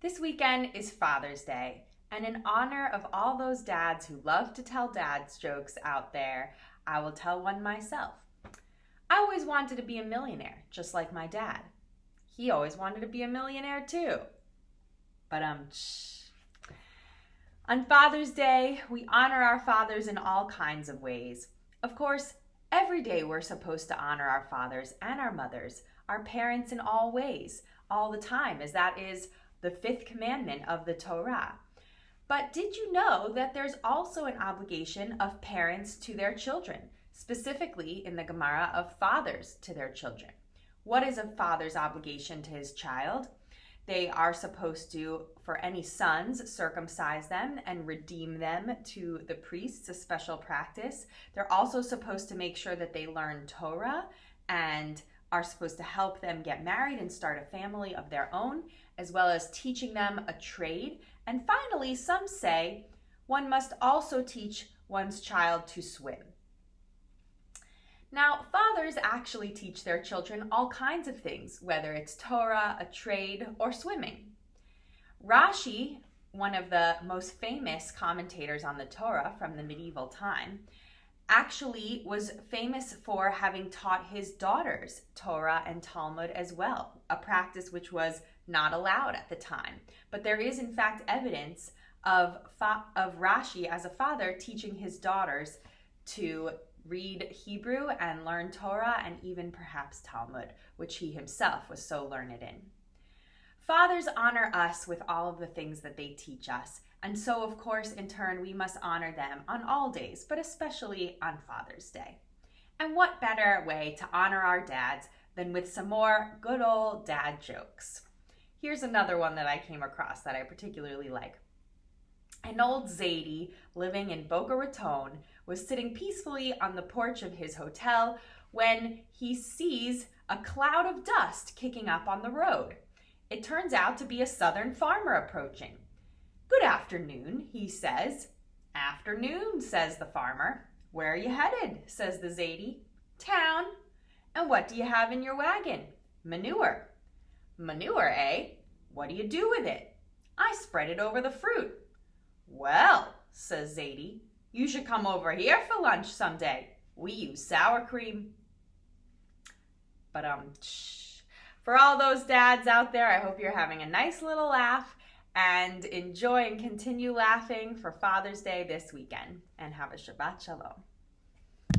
This weekend is Father's Day, and in honor of all those dads who love to tell dad's jokes out there, I will tell one myself. I always wanted to be a millionaire, just like my dad. He always wanted to be a millionaire too. But on Father's Day, we honor our fathers in all kinds of ways. Of course, every day we're supposed to honor our fathers and our mothers, our parents in all ways, all the time, as that is the fifth commandment of the Torah. But did you know that there's also an obligation of parents to their children, specifically in the Gemara of fathers to their children? What is a father's obligation to his child? They are supposed to, for any sons, circumcise them and redeem them to the priests, a special practice. They're also supposed to make sure that they learn Torah and are supposed to help them get married and start a family of their own, as well as teaching them a trade. And finally, some say one must also teach one's child to swim. Now, fathers actually teach their children all kinds of things, whether it's Torah, a trade, or swimming. Rashi, one of the most famous commentators on the Torah from the medieval time, actually was famous for having taught his daughters Torah and Talmud as well, a practice which was not allowed at the time. But there is in fact evidence of Rashi as a father teaching his daughters to read Hebrew and learn Torah and even perhaps Talmud, which he himself was so learned in. Fathers honor us with all of the things that they teach us, and so of course in turn we must honor them on all days, but especially on Father's Day. And what better way to honor our dads than with some more good old dad jokes? Here's another one that I came across that I particularly like. An old Zaidi living in Boca Raton was sitting peacefully on the porch of his hotel when he sees a cloud of dust kicking up on the road. It turns out to be a southern farmer approaching. "Good afternoon," he says. "Afternoon," says the farmer. "Where are you headed?" says the Zaidi. "Town." "And what do you have in your wagon?" "Manure." "Manure, eh? What do you do with it?" "I spread it over the fruit." "Well," says Zaidi, "you should come over here for lunch someday. We use sour cream." But for all those dads out there, I hope you're having a nice little laugh and enjoy and continue laughing for Father's Day this weekend. And have a Shabbat Shalom.